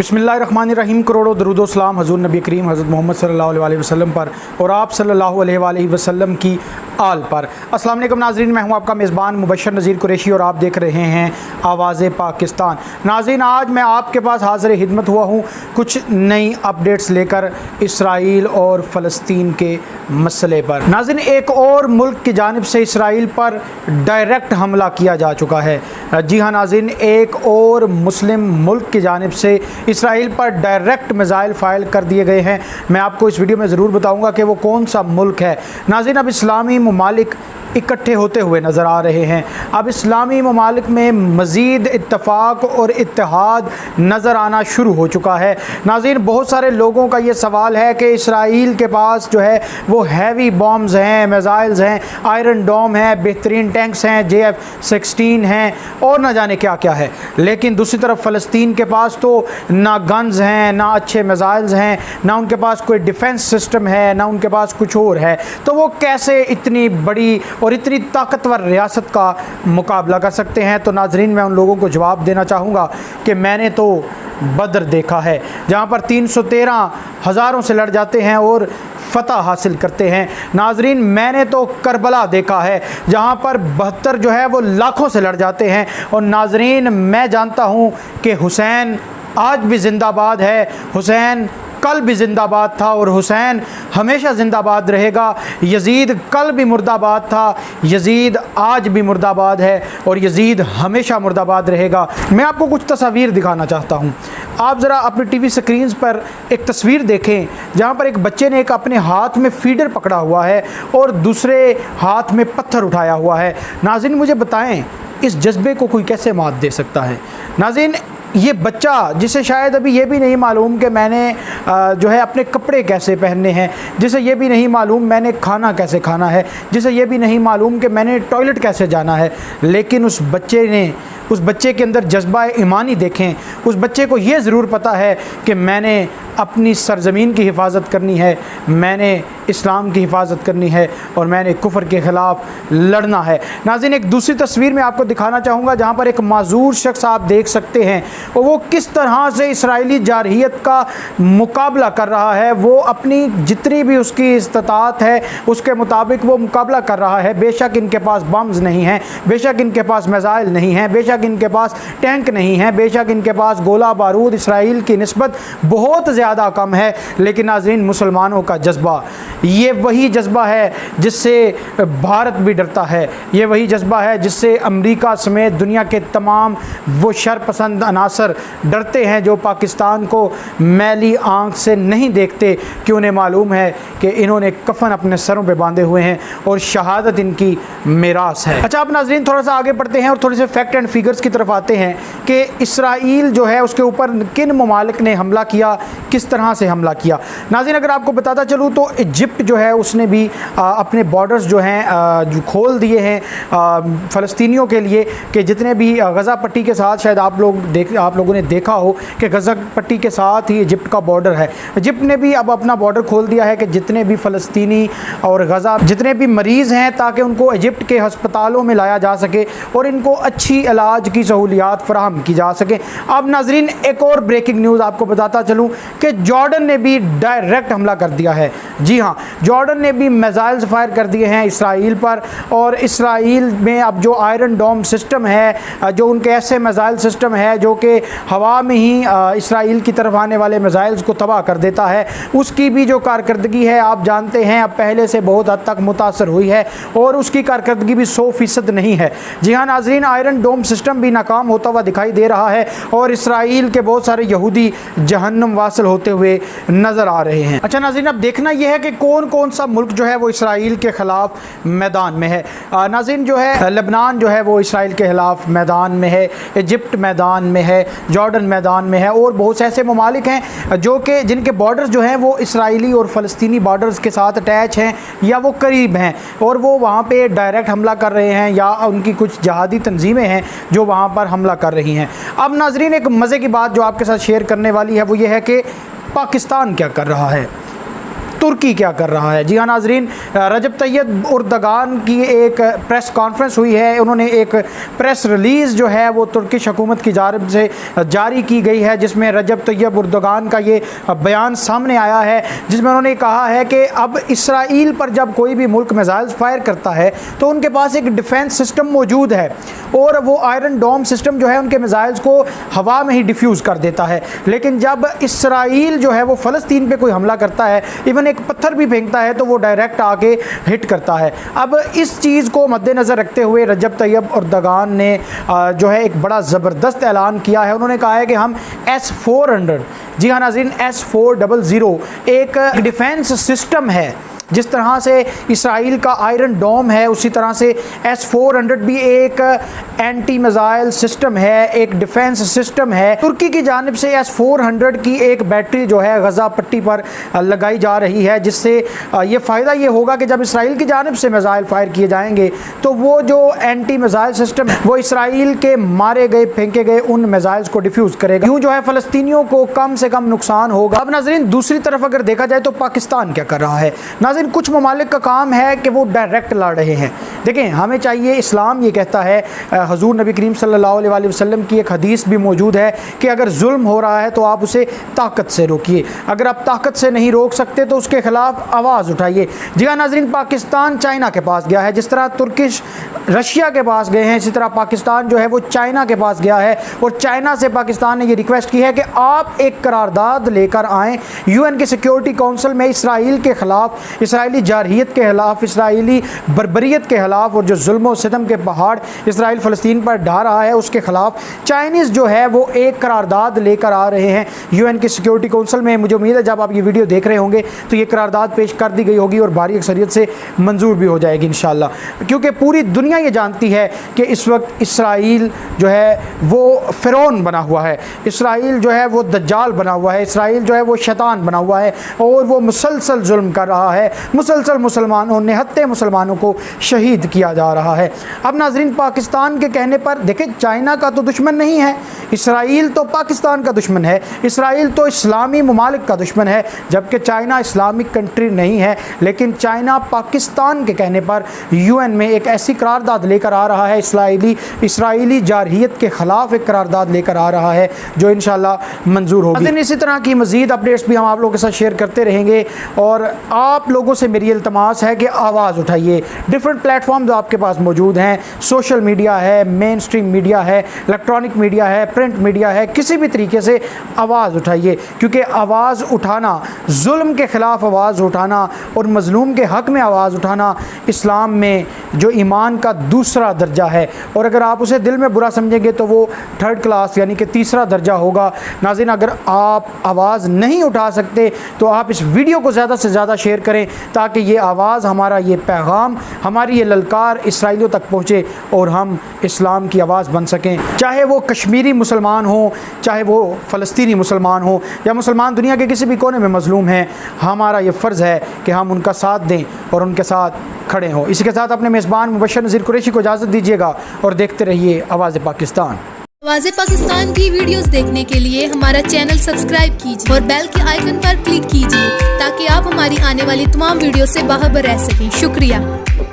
बिस्मिल्लाहिर्रहमानिर्रहीम। करोड़ों दरूद व सलाम हज़ूर नबी करीम हज़रत मोहम्मद सल्लल्लाहु अलैहि वसल्लम पर और आप सल्लल्लाहु अलैहि वसल्लम की आल पर। अस्सलाम वालेकुम नाज़रीन, मैं हूं आपका मेज़बान मुबशर नज़ीर कुरैशी और आप देख रहे हैं आवाज़े पाकिस्तान। नाज़रीन, आज मैं आपके पास हाज़िर खिदमत हुआ हूं कुछ नई अपडेट्स लेकर इसराइल और फ़लस्तीन के मसले पर। नाज़रीन, एक और मुल्क की जानिब से इसराइल पर डायरेक्ट हमला किया जा चुका है। जी हाँ नाज़रीन, एक और मुस्लिम मुल्क की जानिब से इसराइल पर डायरेक्ट मिसाइल फायर कर दिए गए हैं। मैं आपको इस वीडियो में ज़रूर बताऊंगा कि वो कौन सा मुल्क है। नाज़रीन, अब इस्लामी ममालिक इकट्ठे होते हुए नज़र आ रहे हैं। अब इस्लामी ममालिक में मज़ीद इत्तफ़ाक़ और इत्तेहाद नज़र आना शुरू हो चुका है। नाज़रीन, बहुत सारे लोगों का ये सवाल है कि इसराइल के पास जो है वो हैवी बॉम्ब्स हैं, मिसाइल्स हैं, आयरन डोम है, बेहतरीन टैंक्स हैं, JF-16 हैं और ना जाने क्या क्या है। लेकिन दूसरी तरफ फ़लस्तीन के पास तो ना गन्स हैं, ना अच्छे मिसाइल्स हैं, ना उनके पास कोई डिफेंस सिस्टम है, ना उनके पास कुछ और है। तो वो कैसे इतनी बड़ी और इतनी ताकतवर रियासत का मुकाबला कर सकते हैं? तो नाज़रीन, मैं उन लोगों को जवाब देना चाहूँगा कि मैंने तो बदर देखा है, जहाँ पर 313 हज़ारों से लड़ जाते हैं और फ़तह हासिल करते हैं। नाज़रीन, मैंने तो करबला देखा है, जहाँ पर 72 जो है वो लाखों से लड़ जाते हैं। और नाज़रीन, मैं जानता हूँ कि हुसैन आज भी ज़िंदाबाद है, हुसैन कल भी ज़िंदाबाद था और हुसैन हमेशा ज़िंदाबाद रहेगा। यजीद कल भी मुर्दाबाद था, यजीद आज भी मुर्दाबाद है और यजीद हमेशा मुर्दाबाद रहेगा। मैं आपको कुछ तस्वीर दिखाना चाहता हूँ। आप ज़रा अपनी टीवी स्क्रीन पर एक तस्वीर देखें, जहाँ पर एक बच्चे ने एक अपने हाथ में फीडर पकड़ा हुआ है और दूसरे हाथ में पत्थर उठाया हुआ है। नाज़रीन, मुझे बताएं, इस जज्बे को कोई कैसे मात दे सकता है? नाज़रीन, ये बच्चा जिसे शायद अभी ये भी नहीं मालूम कि मैंने जो है अपने कपड़े कैसे पहनने हैं, जिसे ये भी नहीं मालूम मैंने खाना कैसे खाना है, जिसे ये भी नहीं मालूम कि मैंने टॉयलेट कैसे जाना है, लेकिन उस बच्चे के अंदर जज्बा ईमानी देखें। उस बच्चे को ये ज़रूर पता है कि मैंने अपनी सरज़मीन की हिफाजत करनी है, मैंने इस्लाम की हिफाजत करनी है और मैंने कुफ्र के ख़िलाफ़ लड़ना है। नाज़रीन, एक दूसरी तस्वीर में आपको दिखाना चाहूँगा, जहाँ पर एक माजूर शख्स आप देख सकते हैं और वो किस तरह से इसराइली जारहियत का मुकाबला कर रहा है। वो अपनी जितनी भी उसकी इस्तात है उसके मुताबिक वो मुकाबला कर रहा है। बेशक इनके पास बम्स नहीं हैं, बेशक इनके पास मिसाइल नहीं हैं, बेशक इनके पास टैंक नहीं है, बेशक इनके पास गोला बारूद इसराइल की निस्बत बहुत ज़्यादा कम है। लेकिन नाज़रीन, मुसलमानों का जज्बा ये वही जज्बा है जिससे भारत भी डरता है, ये वही जज्बा है जिससे अमेरिका समेत दुनिया के तमाम वो शरपसंद अनासर डरते हैं, जो पाकिस्तान को मैली आंख से नहीं देखते कि उन्हें मालूम है कि इन्होंने कफन अपने सरों पे बांधे हुए हैं और शहादत इनकी मिरास है। अच्छा, आप नाज़रीन थोड़ा सा आगे बढ़ते हैं और थोड़े से फैक्ट एंड फिगर्स की तरफ आते हैं कि इसराइल जो है उसके ऊपर किन ममालिक ने हमला किया, किस तरह से हमला किया। नाज़रीन, अगर आपको बताता चलूँ तो इजिप्ट जो है उसने भी अपने बॉर्डर्स जो हैं जो खोल दिए हैं फ़लस्तीनियों के लिए, कि जितने भी गज़ा पट्टी के साथ, शायद आप लोगों ने देखा हो कि गज़ा पट्टी के साथ ही इजिप्ट का बॉर्डर है। इजिप्ट ने भी अब अपना बॉर्डर खोल दिया है कि जितने भी फ़लस्तीनी और गज़ा जितने भी मरीज़ हैं, ताकि उनको इजिप्ट के हस्पतालों में लाया जा सके और इनको अच्छी इलाज की सहूलियात फराहम की जा सके। अब नाज़रीन, एक और ब्रेकिंग न्यूज़ आपको बताता चलूँ कि जॉर्डन ने भी डायरेक्ट हमला कर दिया है। जी हाँ, जॉर्डन ने भी मिसाइल्स फायर कर दिए हैं इसराइल पर। और इसराइल में अब जो आयरन डोम सिस्टम है, जो उनके ऐसे मिसाइल सिस्टम है जो कि हवा में ही इसराइल की तरफ आने वाले मिसाइल्स को तबाह कर देता है, उसकी भी जो कारकर्दगी है आप जानते हैं अब पहले से बहुत हद तक मुतासर हुई है और उसकी कारकर्दगी भी 100% नहीं है। जी हाँ नाज़रीन, आयरन डोम सिस्टम भी नाकाम होता हुआ दिखाई दे रहा है और इसराइल के बहुत सारे यहूदी जहन्नम वासिल होते हुए नज़र आ रहे हैं। अच्छा नाज़रीन, अब देखना यह है कि कौन कौन सा मुल्क जो है वो इसराइल के ख़िलाफ़ मैदान में है। नाज़रीन, जो है लेबनान जो है वो इसराइल के ख़िलाफ़ मैदान में है, इजिप्ट मैदान में है, जॉर्डन मैदान में है और बहुत से ऐसे ममालिक हैं जो कि जिनके बॉर्डर्स जो हैं वो इसराइली और फ़लस्तीनी बॉर्डर्स के साथ अटैच हैं या वो करीब हैं और वो वहाँ पे डायरेक्ट हमला कर रहे हैं या उनकी कुछ जहादी तंजीमें हैं जो वहाँ पर हमला कर रही हैं। अब नाज़रीन, एक मज़े की बात जो आपके साथ शेयर करने वाली है वो ये है कि पाकिस्तान क्या कर रहा है। तुर्की क्या कर रहा है। जी हाँ नाजरीन, रजब तैयब उर्दगान की एक प्रेस कॉन्फ्रेंस हुई है। उन्होंने एक प्रेस रिलीज़ जो है वो तुर्किश हुकूमत की जानिब से जारी की गई है, जिसमें रजब तैयब उर्दगान का ये बयान सामने आया है, जिसमें उन्होंने कहा है कि अब इसराइल पर जब कोई भी मुल्क मिसाइल्स फायर करता है तो उनके पास एक डिफेंस सिस्टम मौजूद है और वो आयरन डोम सिस्टम जो है उनके मिसाइल्स को हवा में ही डिफ्यूज़ कर देता है। लेकिन जब इसराइल जो है वो फ़लस्तीन पे कोई हमला करता है, इवन एक पत्थर भी फेंकता है, तो वो डायरेक्ट आके हिट करता है। अब इस चीज़ को मद्देनज़र रखते हुए रजब तैयब उर्दगान ने जो है एक बड़ा ज़बरदस्त ऐलान किया है। उन्होंने कहा है कि हम S-400, जी हाँ नाज़रीन, S-400 एक डिफेंस सिस्टम है। जिस तरह से इसराइल का आयरन डोम है, उसी तरह से S-400 भी एक एंटी मिसाइल सिस्टम है, एक डिफेंस सिस्टम है। तुर्की की जानिब से S-400 की एक बैटरी जो है गज़ा पट्टी पर लगाई जा रही है, जिससे ये फ़ायदा ये होगा कि जब इसराइल की जानिब से मिसाइल फायर किए जाएंगे तो वो जो एंटी मिसाइल सिस्टम है वो इसराइल के मारे गए, फेंके गए उन मिसाइल्स को डिफ्यूज़ करेगा। यूँ जो है फ़लस्तीनियों को कम से कम नुकसान होगा। अब नाज़रीन, दूसरी तरफ अगर देखा जाए तो पाकिस्तान क्या कर रहा है। कुछ ममालिक का काम है कि वो डायरेक्ट लड़ रहे हैं। देखें, हमें चाहिए, इस्लाम ये कहता है, हजूर नबी करीम सल्लल्लाहु अलैहि वसल्लम की एक हदीस भी मौजूद है कि अगर जुल्म हो रहा है तो आप उसे ताकत से रोकिए। अगर आप ताकत से नहीं रोक सकते तो उसके ख़िलाफ़ आवाज़ उठाइए। जी हाँ नाज़रीन, पाकिस्तान चाइना के पास गया है। जिस तरह तुर्किश रशिया के पास गए हैं, इसी तरह पाकिस्तान जो है वो चाइना के पास गया है और चाइना से पाकिस्तान ने ये रिक्वेस्ट की है कि आप एक करारदाद लेकर आएँ UN की सिक्योरिटी काउंसिल में इसराइल के ख़िलाफ़, इसराइली जारहियत के ख़िलाफ़, इसराइली बर्बरियत के ख़िलाफ़ और जो जुल्म और सितम के पहाड़ इसराइल फ़लस्तीन पर ढा रहा है उसके ख़िलाफ़ चाइनीज़ जो है वो एक करारदाद लेकर आ रहे हैं UN की सिक्योरिटी काउंसिल में। मुझे उम्मीद है जब आप ये वीडियो देख रहे होंगे तो ये करारदाद पेश कर दी गई होगी और भारी अक्सरियत से मंजूर भी हो जाएगी इंशाअल्लाह, क्योंकि पूरी दुनिया ये जानती है कि इस वक्त इसराइल जो है वो फ़िरौन बना हुआ है, इसराइल जो है वो दज्जाल बना हुआ है, इसराइल जो है वो शैतान बना हुआ है और वो मुसलसल जुल्म कर रहा है, मुसलसल मुसलमानों, निहत्ते मुसलमानों को शहीद किया जा रहा है। अब नाजरीन, पाकिस्तान के कहने पर देखें, चाइना का तो दुश्मन नहीं है इसराइल, तो पाकिस्तान का दुश्मन है। इसराइल तो इस्लामी ममालिक का दुश्मन है, जबकि चाइना इस्लामिक कंट्री नहीं है। लेकिन चाइना पाकिस्तान के कहने पर UN में एक ऐसी करारदाद लेकर आ रहा है, इसराइली जारहियत के ख़िलाफ़ एक करारदाद लेकर आ रहा है जो इंशाअल्लाह मंजूर होगी। इसी तरह की मज़ीद अपडेट्स भी हम आप लोगों के साथ शेयर करते रहेंगे और आप लोगों से मेरी इल्तमास है कि आवाज़ उठाइए। डिफरेंट प्लेटफॉर्म्स आपके पास मौजूद हैं, सोशल मीडिया है, मेन स्ट्रीम मीडिया है, इलेक्ट्रॉनिक मीडिया है, प्रिंट मीडिया है, किसी भी तरीके से आवाज़ उठाइए, क्योंकि आवाज़ उठाना, जुल्म के ख़िलाफ़ आवाज़ उठाना और मज़लूम के हक़ में आवाज़ उठाना इस्लाम में जो ईमान का दूसरा दर्जा है, और अगर आप उसे दिल में बुरा समझेंगे तो वो थर्ड क्लास यानी कि तीसरा दर्जा होगा। नाज़रीन, अगर आप आवाज़ नहीं उठा सकते तो आप इस वीडियो को ज़्यादा से ज़्यादा शेयर करें ताकि ये आवाज़, हमारा ये पैगाम, हमारी ये ललकार इसराइलियों तक पहुँचे और हम इस्लाम की आवाज़ बन सकें। चाहे वो कश्मीरी मुसलमान हो, चाहे वो फ़लस्तीनी मुसलमान हो, या मुसलमान दुनिया के किसी भी कोने में मज़लूम हैं, हमारा ये फ़र्ज़ है कि हम उनका साथ दें और उनके साथ खड़े हों। इसी के साथ अपने मेज़बान मुबश्शिर नज़ीर कुरैशी को इजाज़त दीजिएगा और देखते रहिए आवाज़ पाकिस्तान। आवाज़ पाकिस्तान की वीडियोस देखने के लिए हमारा चैनल सब्सक्राइब कीजिए और बेल के आइकन पर क्लिक कीजिए ताकि आप हमारी आने वाली तमाम वीडियो से बाखबर रह सकें। शुक्रिया।